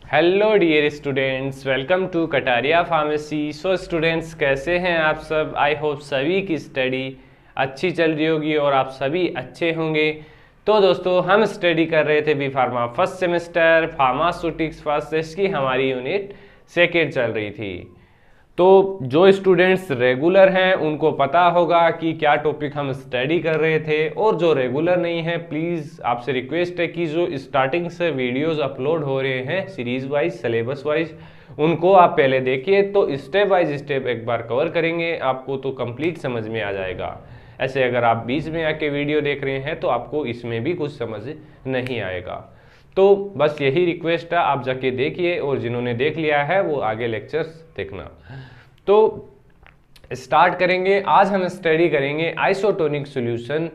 Hello dear students, welcome to Kataria pharmacy. So students, कैसे हैं आप सब? आई होप सभी की स्टडी अच्छी चल रही होगी और आप सभी अच्छे होंगे। तो दोस्तों, हम स्टडी कर रहे थे B pharma first semester pharmaceutics first, इसकी हमारी यूनिट सेकेंड चल रही थी। तो जो स्टूडेंट्स रेगुलर हैं उनको पता होगा कि क्या टॉपिक हम स्टडी कर रहे थे, और जो रेगुलर नहीं है प्लीज़ आपसे रिक्वेस्ट है कि जो स्टार्टिंग से वीडियोस अपलोड हो रहे हैं सीरीज वाइज सिलेबस वाइज, उनको आप पहले देखिए। तो स्टेप वाइज स्टेप एक बार कवर करेंगे, आपको तो कंप्लीट समझ में आ जाएगा। ऐसे अगर आप बीच में आके वीडियो देख रहे हैं तो आपको इसमें भी कुछ समझ नहीं आएगा। तो बस यही रिक्वेस्ट है, आप जाके देखिए, और जिन्होंने देख लिया है वो आगे लेक्चर्स देखना। तो स्टार्ट करेंगे। आज हम स्टडी करेंगे आइसोटोनिक सॉल्यूशन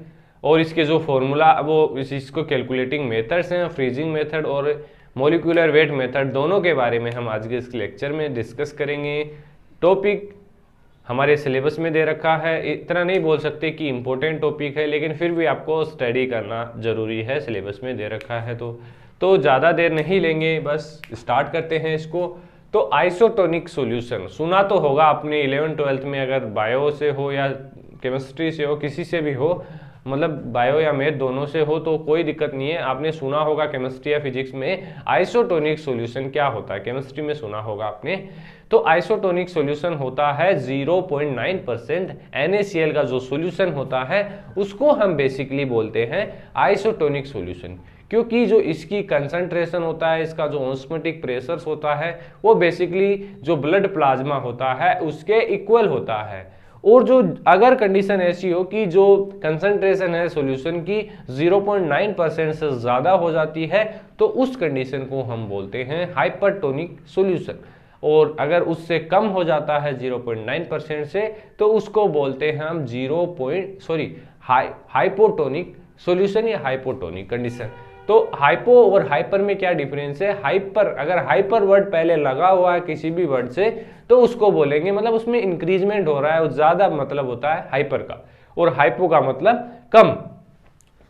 और इसके जो फॉर्मूला वो इसको कैलकुलेटिंग मेथड्स हैं, फ्रीजिंग मेथड और मॉलिक्यूलर वेट मेथड, दोनों के बारे में हम आज के इस लेक्चर में डिस्कस करेंगे। टॉपिक हमारे सिलेबस में दे रखा है, इतना नहीं बोल सकते कि इम्पोर्टेंट टॉपिक है, लेकिन फिर भी आपको स्टडी करना जरूरी है, सिलेबस में दे रखा है। तो ज़्यादा देर नहीं लेंगे, बस स्टार्ट करते हैं इसको। तो आइसोटोनिक सॉल्यूशन सुना तो होगा आपने 11th-12th में, अगर बायो से हो या केमिस्ट्री से हो, किसी से भी हो, मतलब बायो या मैथ दोनों से हो तो कोई दिक्कत नहीं है। आपने सुना होगा केमिस्ट्री या फिजिक्स में आइसोटोनिक सॉल्यूशन क्या होता है, केमिस्ट्री में सुना होगा आपने। तो आइसोटोनिक सॉल्यूशन होता है 0.9% NaCl का जो सॉल्यूशन होता है उसको हम बेसिकली बोलते हैं आइसोटोनिक सॉल्यूशन, क्योंकि जो इसकी कंसंट्रेशन होता है, इसका जो ऑस्मोटिक प्रेशर होता है वो बेसिकली जो ब्लड प्लाज्मा होता है उसके इक्वल होता है। और जो अगर कंडीशन ऐसी हो कि जो कंसंट्रेशन है सॉल्यूशन की 0.9% से ज़्यादा हो जाती है तो उस कंडीशन को हम बोलते हैं हाइपरटोनिक सॉल्यूशन, और अगर उससे कम हो जाता है 0.9% से तो उसको बोलते हैं हम हाइपोटोनिक सॉल्यूशन या हाइपोटोनिक कंडीशन। तो हाइपो और हाइपर में क्या डिफरेंस है? हाइपर, अगर हाइपर वर्ड पहले लगा हुआ है किसी भी वर्ड से तो उसको बोलेंगे, मतलब उसमें इंक्रीजमेंट हो रहा है, वो ज्यादा मतलब होता है हाइपर का, और हाइपो का मतलब कम।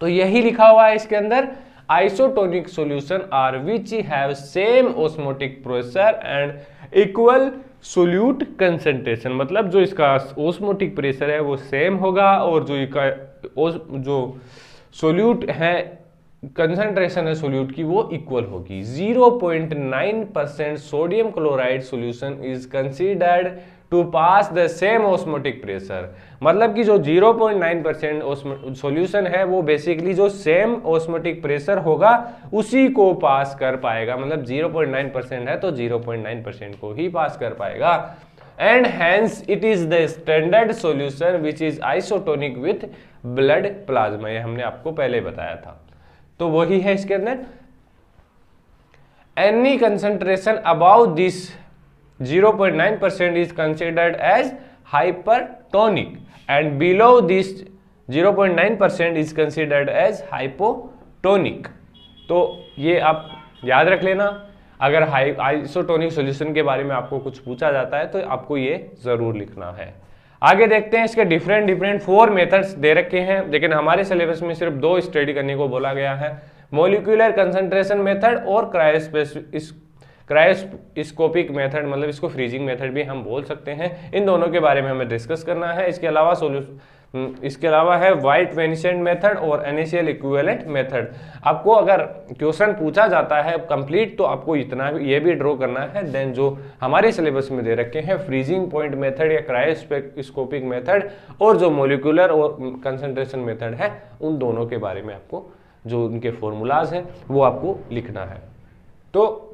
तो यही लिखा हुआ है इसके अंदर, isotonic solution are which have same osmotic pressure and equal solute concentration, मतलब जो इसका ऑस्मोटिक प्रेशर है वो सेम होगा और जो सोल्यूट है कंसंट्रेशन है सोल्यूट की वो इक्वल होगी। 0.9% sodium chloride solution is considered to pass the same osmotic pressure, मतलब कि जो 0.9% सॉल्यूशन है वो बेसिकली जो सेम ऑस्मोटिक प्रेशर होगा उसी को पास कर पाएगा, मतलब 0.9% है तो 0.9% को ही पास कर पाएगा। And hence it is the standard solution which is isotonic with blood plasma, ये हमने आपको पहले बताया था। तो वही है इसके अंदर, any concentration above this 0.9% is considered as hypertonic and below this 0.9% is considered as hypotonic. तो ये आप याद रख लेना, अगर आइसोटोनिक सॉल्यूशन के बारे में आपको कुछ पूछा जाता है तो आपको ये जरूर लिखना है। आगे देखते हैं, इसके डिफरेंट 4 मेथड्स दे रखे हैं, लेकिन हमारे सिलेबस में सिर्फ 2 स्टडी करने को बोला गया है, मॉलिक्यूलर कंसंट्रेशन मेथड और क्रायोस्कोपिक मेथड, मतलब इसको फ्रीजिंग मेथड भी हम बोल सकते हैं। इन दोनों के बारे में हमें डिस्कस करना है। इसके अलावा है व्हाइट वेनिसेंट मेथड और NaCl इक्विवेलेंट मेथड। आपको अगर क्वेश्चन पूछा जाता है कंप्लीट तो आपको इतना ये भी ड्रॉ करना है। देन जो हमारे सिलेबस में दे रखे हैं फ्रीजिंग पॉइंट मेथड या क्रायोस्कोपिक मेथड और जो मॉलिक्यूलर और कंसंट्रेशन मेथड है, उन दोनों के बारे में आपको जो उनके फॉर्मूलाज हैं वो आपको लिखना है। तो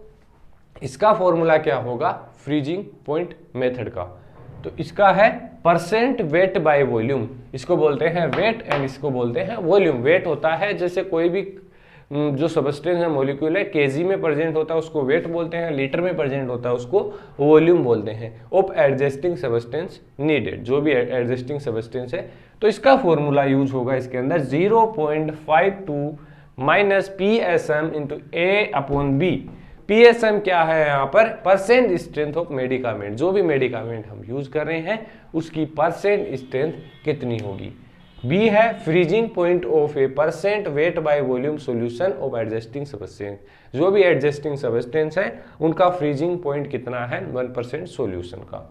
इसका फॉर्मूला क्या होगा फ्रीजिंग पॉइंट मेथड का? तो इसका है परसेंट वेट बाय वॉल्यूम, इसको बोलते हैं वेट एंड इसको बोलते हैं वॉल्यूम। वेट होता है जैसे कोई भी जो सबस्टेंस है मॉलिक्यूल है केजी में प्रेजेंट होता है उसको वेट बोलते हैं, लीटर में प्रेजेंट होता है उसको वॉल्यूम बोलते हैं। ऑफ एडजस्टिंग सबस्टेंस नीडेड, जो भी एडजस्टिंग सबस्टेंस है, तो इसका फॉर्मूला यूज होगा इसके अंदर 0.52 minus PSM into A/B। PSM क्या है यहाँ पर? परसेंट स्ट्रेंथ ऑफ मेडिकामेंट, जो भी मेडिकामेंट हम यूज कर रहे हैं उसकी परसेंट स्ट्रेंथ कितनी होगी। बी है freezing point of A percent weight by volume solution of adjusting substance, जो भी एडजस्टिंग सब्सटेंस है उनका फ्रीजिंग पॉइंट कितना है 1% सॉल्यूशन का।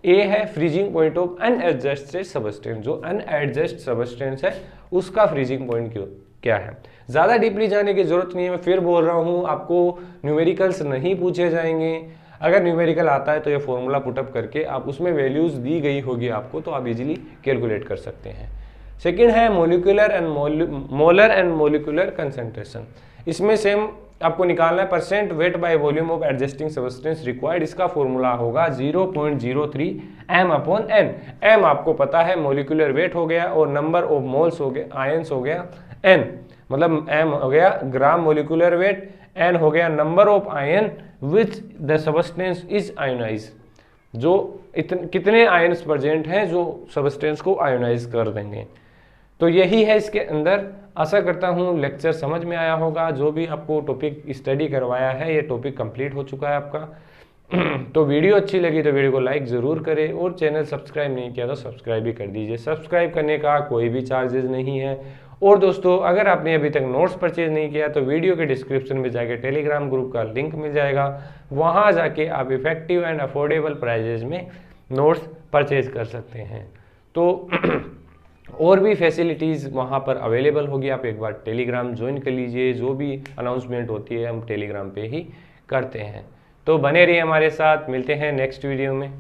ए है freezing point of unadjusted substance, जो अनएडजस्ट सब्सटेंस है उसका फ्रीजिंग पॉइंट क्या है। ज़्यादा डीपली जाने की जरूरत नहीं है, मैं फिर बोल रहा हूँ आपको न्यूमेरिकल्स नहीं पूछे जाएंगे। अगर न्यूमेरिकल आता है तो ये फॉर्मूला पुटअप करके आप उसमें वैल्यूज दी गई होगी आपको, तो आप इजीली कैलकुलेट कर सकते हैं। सेकेंड है molecular and molar and molecular concentration, इसमें सेम आपको निकालना है percent weight by volume of adjusting substance required, इसका फॉर्मूला होगा 0.03 m/n। m आपको पता है मोलिकुलर वेट हो गया और नंबर ऑफ मोल्स हो गया, आयंस हो गया n, मतलब m हो गया ग्राम मोलिकुलर वेट, n हो गया number of ion which the substance is ionise, जो कितने आयन्स प्रेजेंट हैं जो सब्सटेंस को आयोनाइज कर देंगे। तो यही है इसके अंदर। आशा करता हूँ लेक्चर समझ में आया होगा। जो भी आपको टॉपिक स्टडी करवाया है ये टॉपिक कंप्लीट हो चुका है आपका। तो वीडियो अच्छी लगी तो वीडियो को लाइक ज़रूर करें और चैनल सब्सक्राइब नहीं किया तो सब्सक्राइब भी कर दीजिए। सब्सक्राइब करने का कोई भी चार्जेस नहीं है। और दोस्तों अगर आपने अभी तक नोट्स परचेज नहीं किया तो वीडियो के डिस्क्रिप्शन में जाके टेलीग्राम ग्रुप का लिंक मिल जाएगा, वहाँ जाके आप इफेक्टिव एंड अफोर्डेबल प्राइजेज में नोट्स परचेज कर सकते हैं। तो और भी फैसिलिटीज़ वहाँ पर अवेलेबल होगी, आप एक बार टेलीग्राम ज्वाइन कर लीजिए। जो भी अनाउंसमेंट होती है हम टेलीग्राम पे ही करते हैं। तो बने रहिए हमारे साथ, मिलते हैं नेक्स्ट वीडियो में।